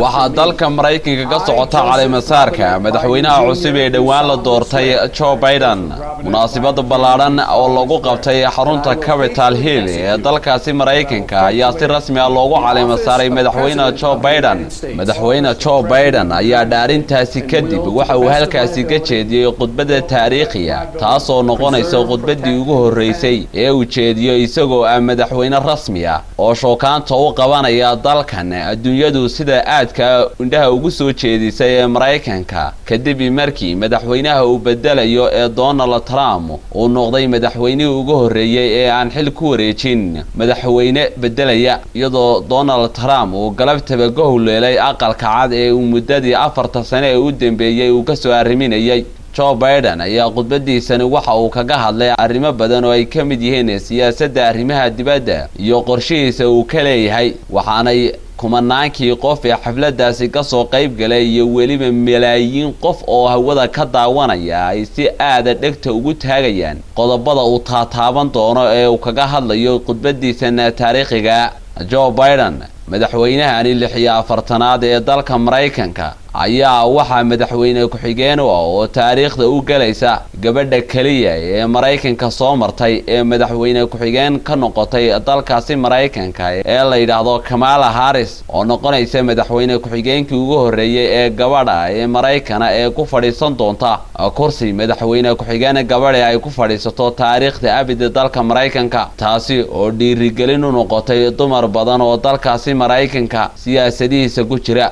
waxaa dalka Mareykanka ka socota Caleemo-saarka madaxweynaha cusub ee dhawaan la doortay Joe Biden munaasabad ballaaran oo lagu qabtay xarunta Capitol Hill ee dalkaasi Mareykanka ayaa si rasmi ah loogu caleemo-saaray madaxweynaha Joe Biden ayaa dhaarintaasi kadib waxa uu halkaasi ka jeediyay qudbada taariikhiga taas oo noqonaysa qudbadii ugu horeysay ee uu jeediyo isagoo ah madaxweyne rasmi ah oo shookaanta u qabanaya dalkan adduunyadu sida aadka indhaha ugu soo jeedisay ee Mareykanka kadib markii madaxweynaha uu bedelayo ee Donald Trump uu noqday madaxweynihii ugu horeeyay ee aan xil ku wareejin madaxweyne bedelaya iyadoo Donald Trump uu galabtaba gowleelay aqalka cad ee uu muddadii 4 sano ee u dambeeyay uu ka soo arriminayay Joe Biden ayaa qudbadiisana waxa uu kaga hadlay arrimo badan oo ay ka mid yihiin siyaasadda arrimaha dibadda iyo qorshihiisa uu ka leeyahay waxaanay kumanaankii qof ee xafladaasi ka soo qayb galay iyo weliba malaayiin qof oo hawada ka daawanaya ay si aad dhegta ugu taagayaan qodobada uu taaban doono ee uu kaga hadlayo qudbadiisana taariikhiga Joe Biden madaxweynahani 46aad ee dalka Mareykanka ayaa waxa madaxweyne ku-xigeen oo taariikhda u galaysa gabadha kaliya ee Mareykanka soo martay ee madaxweyne ku-xigeen ka noqotay dalkaasi Mareykanka ee la yiraahdo Kamala Harris oo noqonaysa madaxweyne ku-xigeenkii ugu horeeyay ee gabadha ee Mareykanka ee ku fadhiisan doonta kursi madaxweyne ku-xigeen gabadha ay ku fadhiisato taariikhda abida dalka Mareykanka taasi oo dhiirigelin u noqotay dumar badan oo dalkaasi Mareykanka siyaasadihiisa ku jira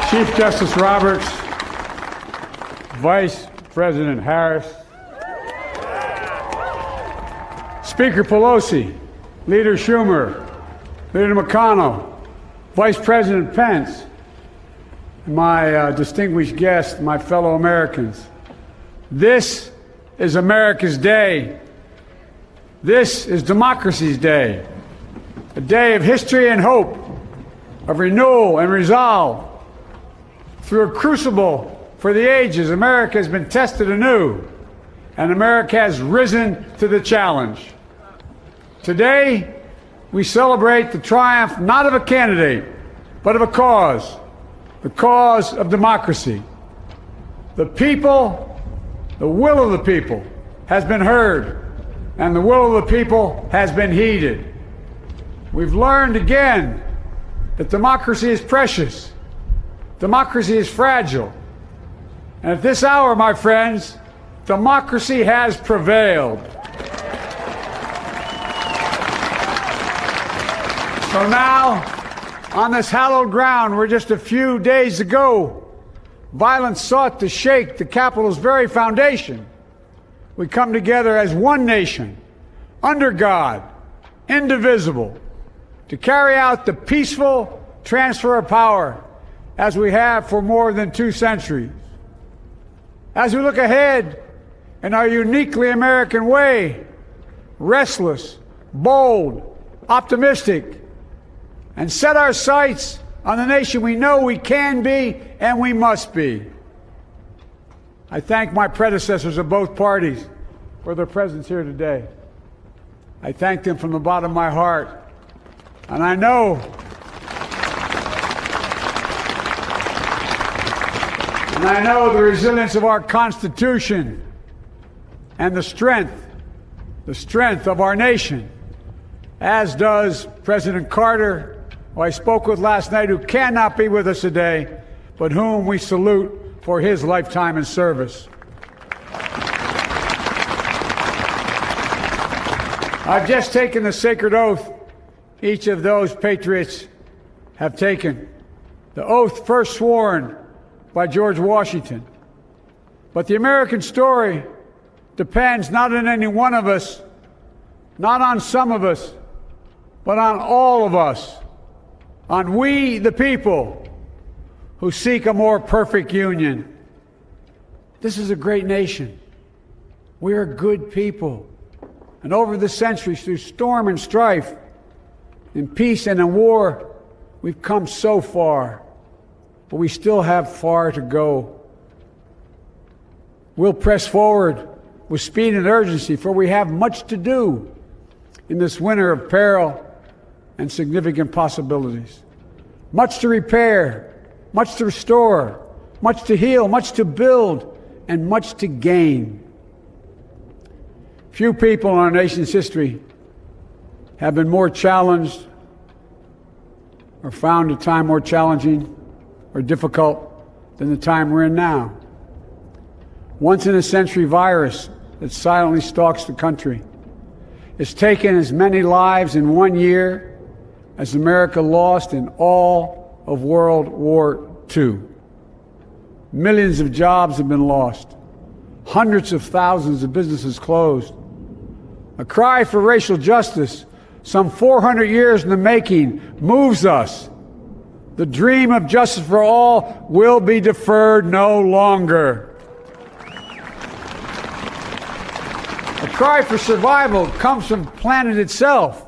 Chief Justice Roberts, Vice President Harris, Speaker Pelosi, Leader Schumer, Leader McConnell, Vice President Pence, and my distinguished guests, my fellow Americans. This is America's day. This is democracy's day, a day of history and hope, of renewal and resolve. Through a crucible for the ages, America has been tested anew, and America has risen to the challenge. Today, we celebrate the triumph not of a candidate, but of a cause, the cause of democracy. The people, the will of the people has been heard, and the will of the people has been heeded. We've learned again that democracy is precious. Democracy is fragile. And at this hour, my friends, democracy has prevailed. So now, on this hallowed ground where just a few days ago, violence sought to shake the Capitol's very foundation, we come together as one nation, under God, indivisible, to carry out the peaceful transfer of power as we have for more than 2 centuries. As we look ahead in our uniquely American way, restless, bold, optimistic, and set our sights on the nation we know we can be and we must be. I thank my predecessors of both parties for their presence here today. I thank them from the bottom of my heart, and I know the resilience of our Constitution and the strength of our nation, as does President Carter, who I spoke with last night, who cannot be with us today, but whom we salute for his lifetime in service. I've just taken the sacred oath each of those patriots have taken, the oath first sworn by George Washington. But the American story depends not on any one of us, not on some of us, but on all of us, on we the people who seek a more perfect union. This is a great nation. We are good people. And over the centuries, through storm and strife, In peace and in war, we've come so far, but we still have far to go. We'll press forward with speed and urgency, for we have much to do in this winter of peril and significant possibilities. Much to repair, much to restore, much to heal, much to build, and much to gain. Few people in our nation's history have been more challenged or found a time more challenging or difficult than the time we're in now. Once-in-a-century virus that silently stalks the country. It's taken as many lives in 1 year as America lost in all of World War II. Millions of jobs have been lost. Hundreds of thousands of businesses closed. A cry for racial justice, some 400 years in the making, moves us. The dream of justice for all will be deferred no longer. A cry for survival comes from the planet itself,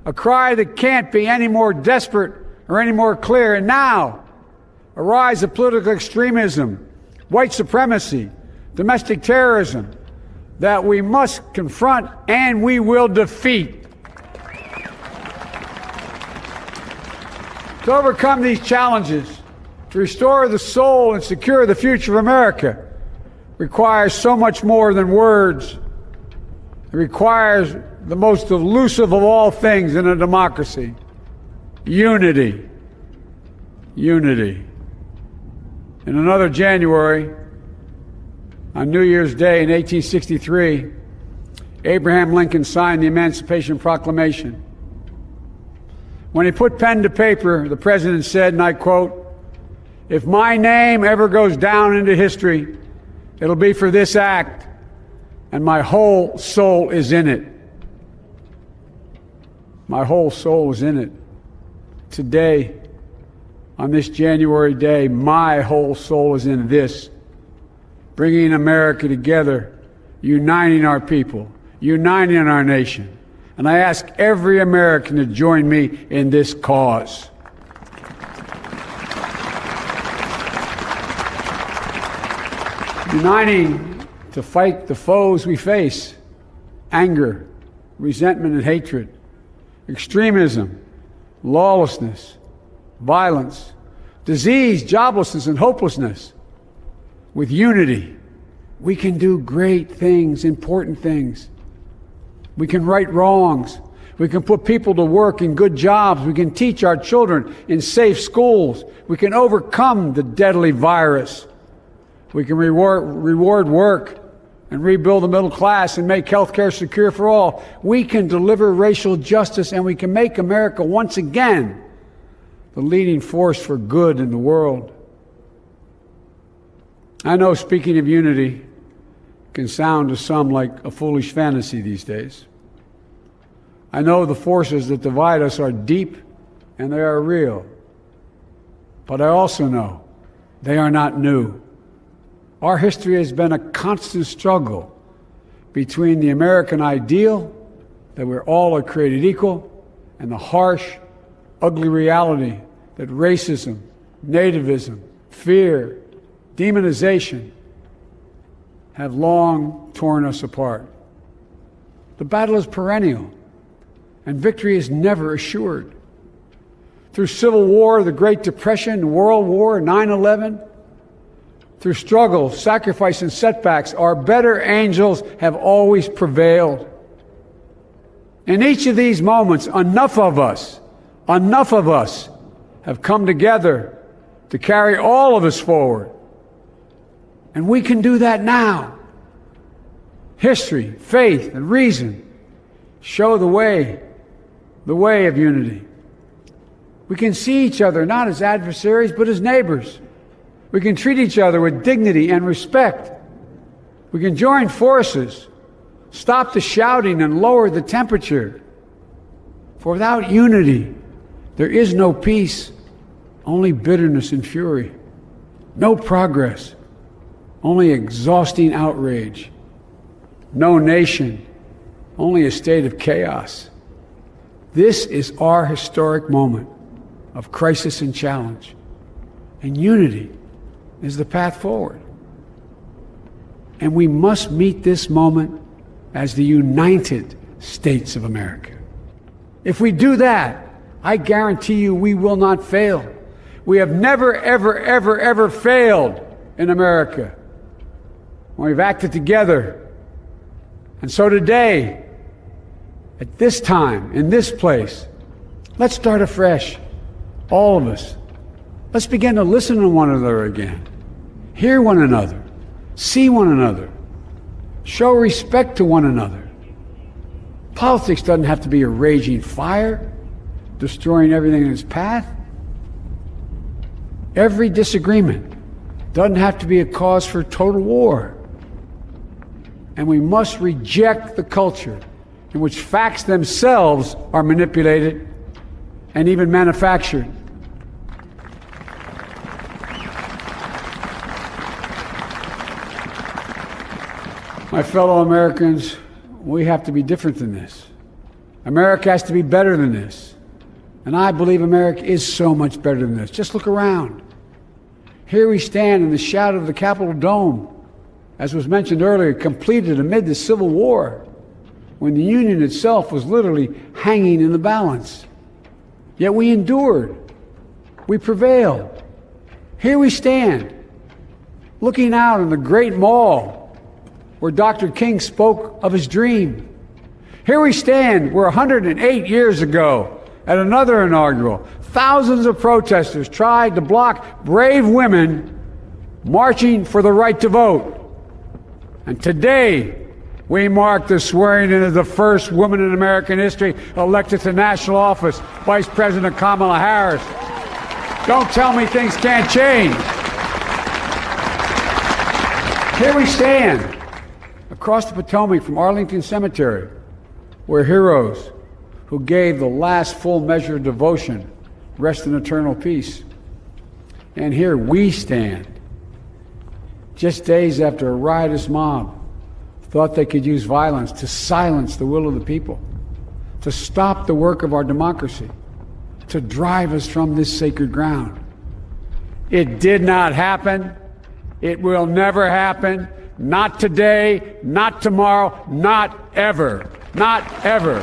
a cry that can't be any more desperate or any more clear. And now, a rise of political extremism, white supremacy, domestic terrorism, that we must confront and we will defeat. To overcome these challenges, to restore the soul and secure the future of America, requires so much more than words. It requires the most elusive of all things in a democracy: unity. Unity. In another January, on New Year's Day in 1863, Abraham Lincoln signed the Emancipation Proclamation. When he put pen to paper, the president said, and I quote, "If my name ever goes down into history, it'll be for this act, and my whole soul is in it." My whole soul is in it. Today, on this January day, my whole soul is in this, bringing America together, uniting our people, uniting our nation. And I ask every American to join me in this cause. Uniting to fight the foes we face: anger, resentment and hatred, extremism, lawlessness, violence, disease, joblessness, and hopelessness. With unity, we can do great things, important things. We can right wrongs. We can put people to work in good jobs. We can teach our children in safe schools. We can overcome the deadly virus. We can reward work and rebuild the middle class and make health care secure for all. We can deliver racial justice, and we can make America once again the leading force for good in the world. I know speaking of unity can sound to some like a foolish fantasy these days. I know the forces that divide us are deep and they are real. But I also know they are not new. Our history has been a constant struggle between the American ideal that we're all created equal and the harsh, ugly reality that racism, nativism, fear, demonization have long torn us apart. The battle is perennial, and victory is never assured. Through Civil War, the Great Depression, World War, 9/11, through struggle, sacrifice, and setbacks, our better angels have always prevailed. In each of these moments, enough of us have come together to carry all of us forward. And we can do that now. History, faith, and reason show the way of unity. We can see each other not as adversaries, but as neighbors. We can treat each other with dignity and respect. We can join forces, stop the shouting, and lower the temperature. For without unity, there is no peace, only bitterness and fury. No progress, only exhausting outrage. No nation, only a state of chaos. This is our historic moment of crisis and challenge. And unity is the path forward. And we must meet this moment as the United States of America. If we do that, I guarantee you we will not fail. We have never, ever, ever, ever failed in America when we've acted together. And so today, at this time, in this place, let's start afresh, all of us. Let's begin to listen to one another again, hear one another, see one another, show respect to one another. Politics doesn't have to be a raging fire, destroying everything in its path. Every disagreement doesn't have to be a cause for total war. And we must reject the culture in which facts themselves are manipulated and even manufactured. My fellow Americans, we have to be different than this. America has to be better than this. And I believe America is so much better than this. Just look around. Here we stand in the shadow of the Capitol Dome, as was mentioned earlier, completed amid the Civil War, when the Union itself was literally hanging in the balance. Yet we endured. We prevailed. Here we stand, looking out on the great mall where Dr. King spoke of his dream. Here we stand where 108 years ago, at another inaugural, thousands of protesters tried to block brave women marching for the right to vote. And today, we mark the swearing in of the first woman in American history elected to national office, Vice President Kamala Harris. Don't tell me things can't change. Here we stand, across the Potomac from Arlington Cemetery, where heroes who gave the last full measure of devotion rest in eternal peace. And here we stand, just days after a riotous mob thought they could use violence to silence the will of the people, to stop the work of our democracy, to drive us from this sacred ground. It did not happen. It will never happen. Not today, not tomorrow, not ever. Not ever.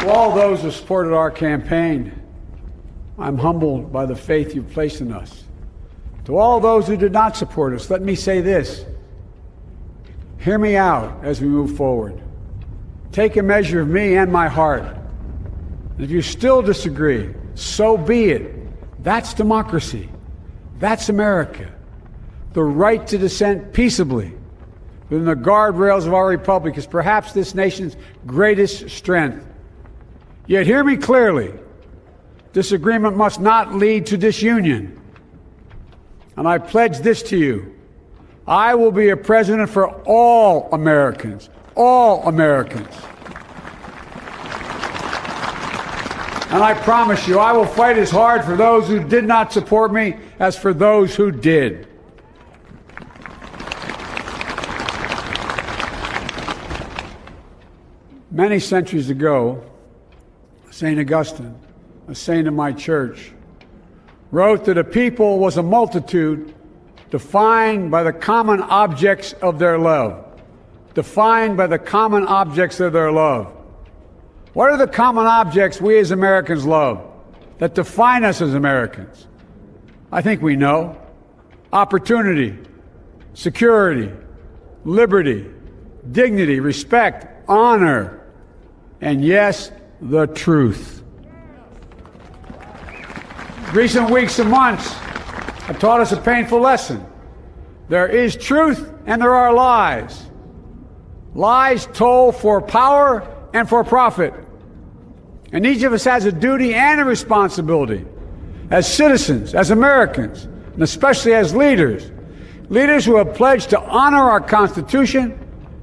To all those who supported our campaign, I'm humbled by the faith you've placed in us. To all those who did not support us, let me say this. Hear me out as we move forward. Take a measure of me and my heart. And if you still disagree, so be it. That's democracy. That's America. The right to dissent peaceably within the guardrails of our republic is perhaps this nation's greatest strength. Yet hear me clearly. Disagreement must not lead to disunion. And I pledge this to you. I will be a president for all Americans. All Americans. And I promise you, I will fight as hard for those who did not support me as for those who did. Many centuries ago, St. Augustine, a saint of my church, wrote that a people was a multitude defined by the common objects of their love. Defined by the common objects of their love. What are the common objects we as Americans love that define us as Americans? I think we know. Opportunity, security, liberty, dignity, respect, honor, and yes, the truth. Recent weeks and months have taught us a painful lesson. There is truth and there are lies. Lies told for power and for profit. And each of us has a duty and a responsibility as citizens, as Americans, and especially as leaders. Leaders who have pledged to honor our Constitution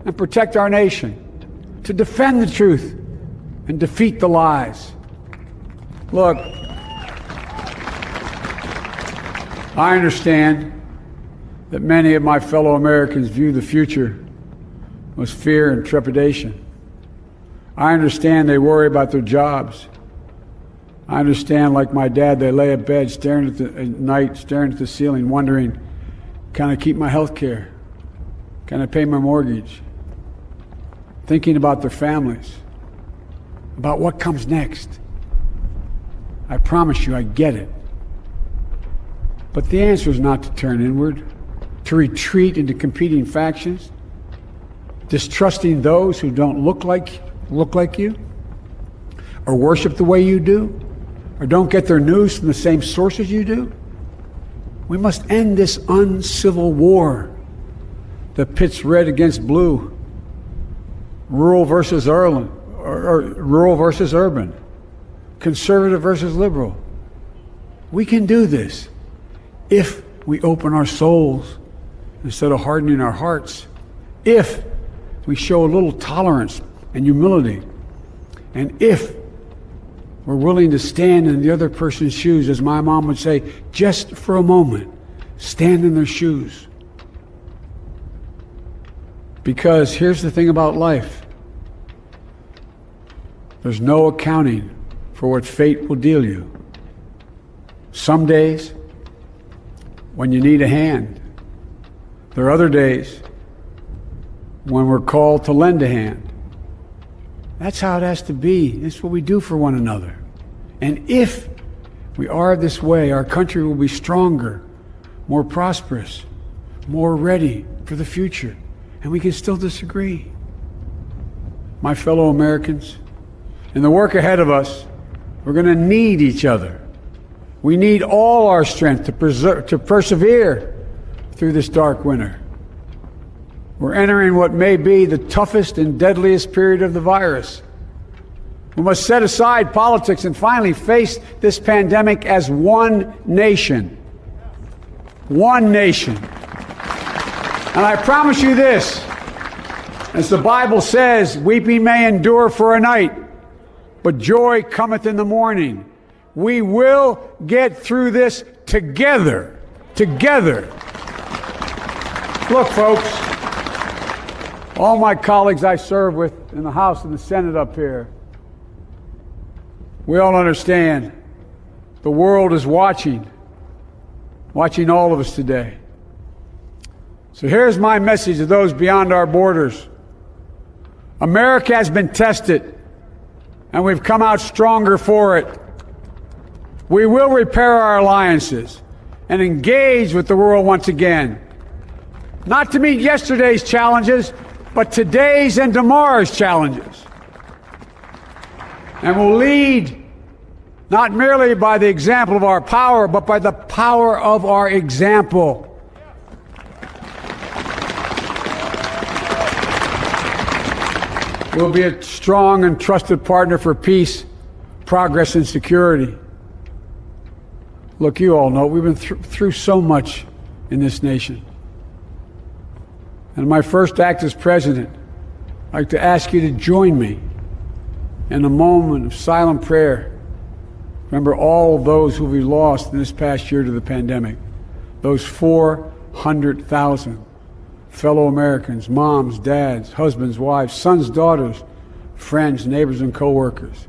and protect our nation, to defend the truth and defeat the lies. Look, I understand that many of my fellow Americans view the future with fear and trepidation. I understand they worry about their jobs. I understand, like my dad, they lay at bed at night, staring at the ceiling, wondering, can I keep my health care? Can I pay my mortgage? Thinking about their families, about what comes next. I promise you, I get it. But the answer is not to turn inward, to retreat into competing factions, distrusting those who don't look like you, or worship the way you do, or don't get their news from the same sources you do. We must end this uncivil war that pits red against blue, rural versus urban, conservative versus liberal. We can do this if we open our souls instead of hardening our hearts, if we show a little tolerance and humility, and if we're willing to stand in the other person's shoes, as my mom would say, just for a moment, stand in their shoes. Because here's the thing about life. There's no accounting for what fate will deal you. Some days, when you need a hand. There are other days when we're called to lend a hand. That's how it has to be. That's what we do for one another. And if we are this way, our country will be stronger, more prosperous, more ready for the future. And we can still disagree. My fellow Americans, in the work ahead of us, we're going to need each other. We need all our strength to persevere through this dark winter. We're entering what may be the toughest and deadliest period of the virus. We must set aside politics and finally face this pandemic as one nation. One nation. And I promise you this, as the Bible says, weeping may endure for a night, but joy cometh in the morning. We will get through this together. Together. Look, folks, all my colleagues I serve with in the House and the Senate up here, we all understand the world is watching all of us today. So here's my message to those beyond our borders. America has been tested, and we've come out stronger for it. We will repair our alliances and engage with the world once again. Not to meet yesterday's challenges, but today's and tomorrow's challenges. And we'll lead not merely by the example of our power, but by the power of our example. We'll be a strong and trusted partner for peace, progress, and security. Look, you all know we've been through so much in this nation. And my first act as president, I'd like to ask you to join me in a moment of silent prayer. Remember all of those who we lost in this past year to the pandemic. Those 400,000 fellow Americans, moms, dads, husbands, wives, sons, daughters, friends, neighbors, and co-workers.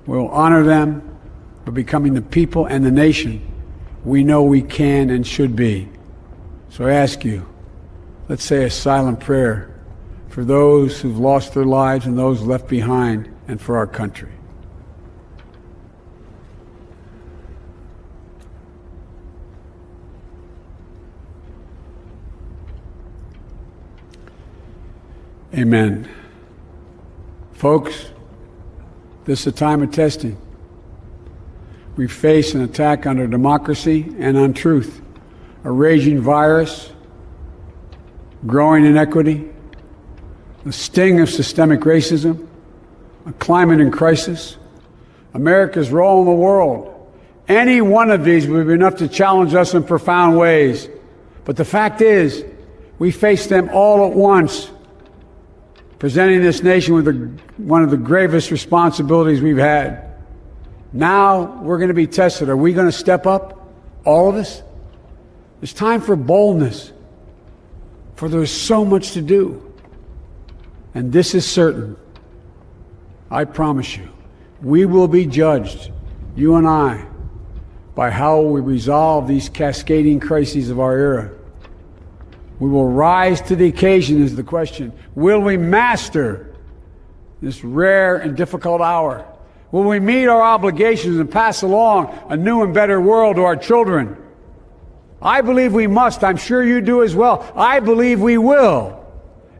We'll honor them by becoming the people and the nation we know we can and should be. So I ask you, let's say a silent prayer for those who've lost their lives and those left behind, and for our country. Amen. Folks, this is a time of testing. We face an attack on our democracy and on truth, a raging virus, growing inequity, the sting of systemic racism, a climate in crisis, America's role in the world. Any one of these would be enough to challenge us in profound ways. But the fact is, we face them all at once, presenting this nation with one of the gravest responsibilities we've had. Now we're going to be tested. Are we going to step up, all of us? It's time for boldness, for there's so much to do. And this is certain. I promise you, we will be judged, you and I, by how we resolve these cascading crises of our era. We will rise to the occasion is the question. Will we master this rare and difficult hour? Will we meet our obligations and pass along a new and better world to our children? I believe we must. I'm sure you do as well. I believe we will.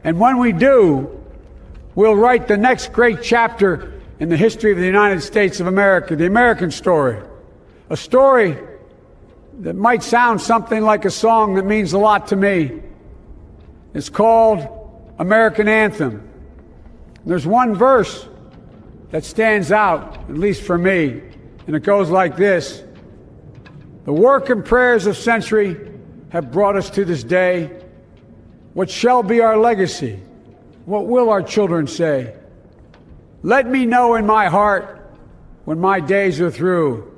And when we do, we'll write the next great chapter in the history of the United States of America, the American story. A story that might sound something like a song that means a lot to me. It's called American Anthem. There's one verse that stands out, at least for me, and it goes like this. The work and prayers of century have brought us to this day. What shall be our legacy? What will our children say? Let me know in my heart when my days are through.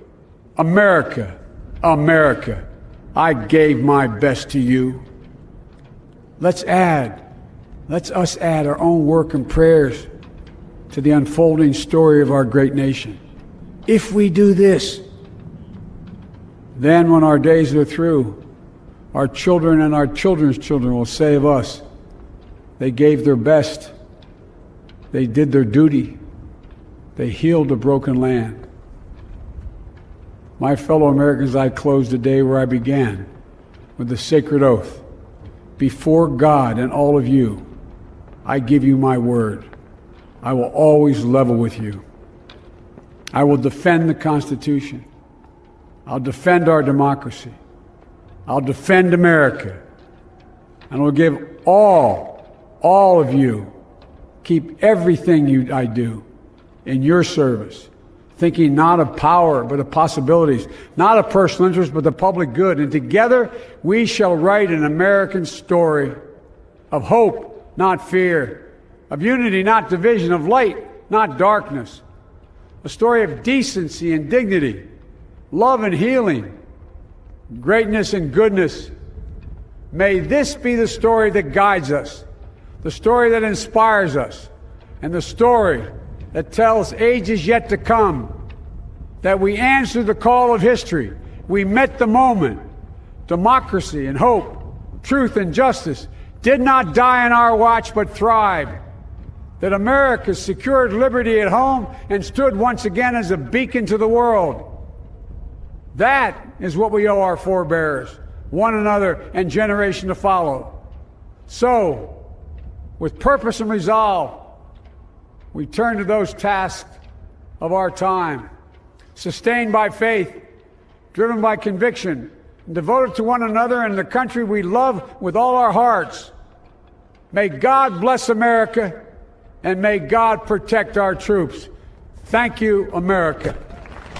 America, America, I gave my best to you. Let's us add our own work and prayers to the unfolding story of our great nation. If we do this, then when our days are through, our children and our children's children will say of us, they gave their best, they did their duty, they healed a broken land. My fellow Americans, I close the day where I began, with the sacred oath. Before God and all of you, I give you my word. I will always level with you. I will defend the Constitution. I'll defend our democracy. I'll defend America. And I'll give all of you, keep everything I do in your service, thinking not of power, but of possibilities, not of personal interest, but the public good. And together, we shall write an American story of hope, not fear, of unity, not division, of light, not darkness, a story of decency and dignity, love and healing, greatness and goodness. May this be the story that guides us, the story that inspires us, and the story that tells ages yet to come that we answered the call of history. We met the moment. Democracy and hope, truth and justice did not die in our watch but thrived. That America secured liberty at home and stood once again as a beacon to the world. That is what we owe our forebears, one another, and generation to follow. So, with purpose and resolve, we turn to those tasks of our time, sustained by faith, driven by conviction, and devoted to one another and the country we love with all our hearts. May God bless America, and may God protect our troops. Thank you, America.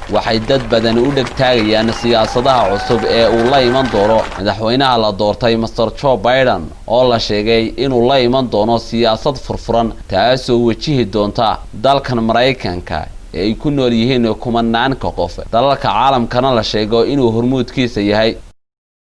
waxay dad badan u dhigtaagayaan siyaasadaha cusub ee uu la iman doono madaxweynaha la doortay Mr. Joe Biden oo la sheegay inuu la iman doono siyaasad furfuran taasoo wajihi doonta dalkan Mareykanka ee ay ku nool yihiin kumanaan qof dalalka caalamkana la sheego inuu hormuudkiisa yahay